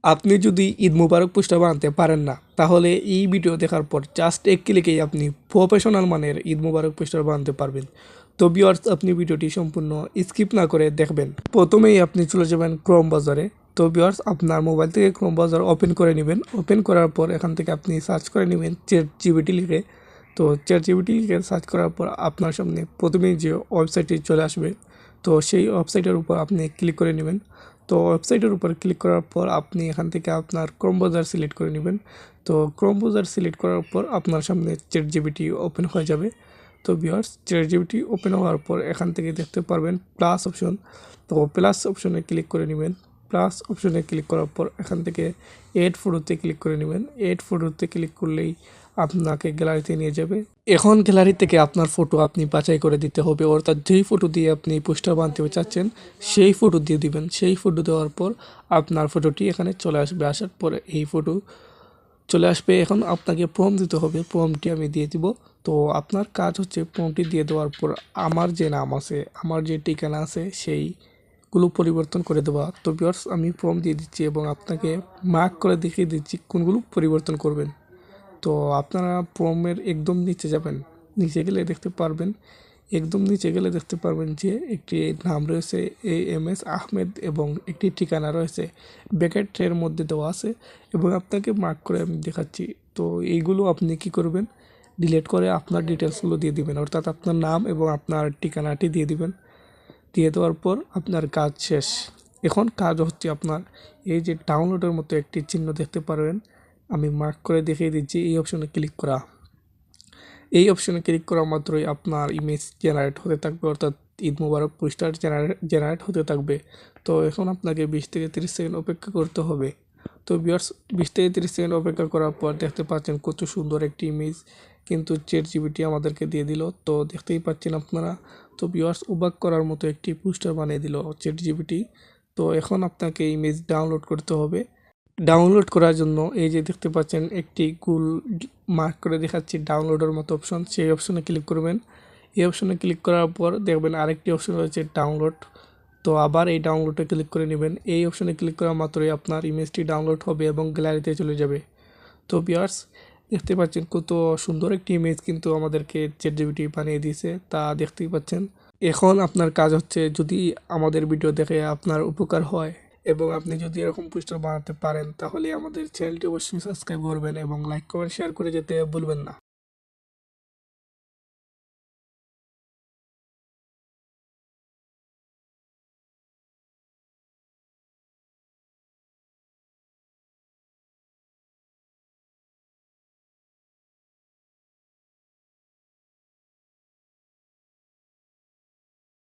আপনি যদি ঈদ মুবারক পোস্টার বানাতে পারেন না, তাহলে এই ভিডিও দেখার পর জাস্ট এক ক্লিকেই আপনি প্রফেশনাল মানের ঈদ মুবারক পোস্টার বানাতে পারবেন। তো ভিউয়ার্স, আপনি ভিডিওটি সম্পূর্ণ স্কিপ না করে দেখবেন। প্রথমেই আপনি চলে যাবেন ক্রোম বাজারে। তো ভিউয়ার্স, আপনার মোবাইল থেকে ক্রোম বাজার ওপেন করে নেবেন। ওপেন করার পর এখান থেকে আপনি সার্চ করে নেবেন চ্যাট জিপিটি লিখে। তো চ্যাট জিপিটি লিখে সার্চ করার পর আপনার সামনে প্রথমেই যে ওয়েবসাইটটি চলে আসবে, তো সেই ওয়েবসাইটের উপর আপনি ক্লিক করে নেবেন। তো ওয়েবসাইটের উপর ক্লিক করার পর আপনি এখান থেকে আপনার ক্রোম ব্রাউজার সিলেক্ট করে নেবেন। তো ক্রোম ব্রাউজার সিলেক্ট করার পর আপনার সামনে চ্যাট জিপিটি ওপেন হয়ে যাবে। তো ভিউয়ার্স, চ্যাট জিপিটি ওপেন হওয়ার পর এখান থেকে দেখতে পারবেন প্লাস অপশন। তো প্লাস অপশনে ক্লিক করে নেবেন। প্লাস অপশনে ক্লিক করার পর এখান থেকে এড ফটোতে ক্লিক করে নেবেন। এড ফটোতে ক্লিক করলেই আপনাকে গ্যালারিতে নিয়ে যাবে। এখন গ্যালারি থেকে আপনার ফটো আপনি বাছাই করে দিতে হবে, অর্থাৎ যেই ফটো দিয়ে আপনি পোস্টার বানাতে চাচ্ছেন সেই ফটো দিয়ে দিবেন। সেই ফটো দেওয়ার পর আপনার ফটোটি এখানে চলে আসবে। আসার পরে এই ফটো চলে আসবে। এখন আপনাকে প্রম্পট দিতে হবে। প্রম্পটটি আমি দিয়ে দিব। তো আপনার কাজ হচ্ছে প্রম্পটটি দিয়ে দেওয়ার পর আমার যে নাম আছে, আমার যে ঠিকানা আছে সেইগুলো পরিবর্তন করে দেওয়া। তো ভিউয়ার্স, আমি প্রম্পট দিয়ে দিচ্ছি এবং আপনাকে মার্ক করে দেখিয়ে দিচ্ছি কোনগুলো পরিবর্তন করবেন। তো আপনারা প্রম্পটের একদম নিচে যাবেন। নিচে গেলে দেখতে পারবেন, একদম নিচে গেলে দেখতে পারবেন যে একটি নাম রয়েছে AMS আহমেদ এবং একটি ঠিকানা রয়েছে ব্র্যাকেটের মধ্যে দেওয়া আছে এবং আপনাকে মার্ক করে আমি দেখাচ্ছি। তো এইগুলো আপনি কি করবেন, ডিলিট করে আপনার ডিটেলসগুলো দিয়ে দিবেন, অর্থাৎ আপনার নাম এবং আপনার ঠিকানাটি দিয়ে দিবেন। দিয়ে দেওয়ার পর আপনার কাজ শেষ। এখন কাজ হচ্ছে আপনার এই যে ডাউনলোডের মতো একটি চিহ্ন দেখতে পারবেন, আমি মার্ক করে দেখিয়ে দিচ্ছি, এই অপশনে ক্লিক করা। এই অপশনে ক্লিক করা মাত্রই আপনার ইমেজ জেনারেট হতে থাকবে, অর্থাৎ ঈদ মুবারক পোস্টার জেনারেট হতে থাকবে। তো এখন আপনাকে 20 থেকে 30 সেকেন্ড অপেক্ষা করতে হবে। তো ভিউয়ার্স, 20 থেকে 30 সেকেন্ড অপেক্ষা করার পর দেখতে পাচ্ছেন কত সুন্দর একটি ইমেজ কিন্তু চ্যাট জিপিটি আমাদেরকে দিয়ে দিল। তো দেখতেই পাচ্ছেন আপনারা। তো ভিউয়ার্স, অবাক করার মতো একটি পোস্টার বানিয়ে দিল চ্যাট জিপিটি। তো এখন আপনাকে ইমেজ ডাউনলোড করতে হবে। ডাউনলোড করার জন্য এই যে দেখতে পাচ্ছেন একটি গোল মার্ক করে দেখাচ্ছি ডাউনলোডের মতো অপশন, সেই অপশনে ক্লিক করবেন। এই অপশনে ক্লিক করার পর দেখবেন আরেকটি অপশন রয়েছে ডাউনলোড। তো আবার এই ডাউনলোডে ক্লিক করে নেবেন। এই অপশনে ক্লিক করা মাত্রই আপনার ইমেজটি ডাউনলোড হবে এবং গ্যালারিতে চলে যাবে। তো ভিউয়ার্স, দেখতে পাচ্ছেন কত সুন্দর একটি ইমেজ কিন্তু আমাদেরকে চ্যাট জিপিটি বানিয়ে দিয়েছে, তা দেখতেই পাচ্ছেন। এখন আপনার কাজ হচ্ছে, যদি আমাদের ভিডিও দেখে আপনার উপকার হয় এবং আপনি যদি এরকম পোস্টার বানাতে পারেন, তাহলে আমাদের চ্যানেলটি অবশ্যই সাবস্ক্রাইব করবেন এবং লাইক কমেন্ট শেয়ার করে যেতে ভুলবেন না।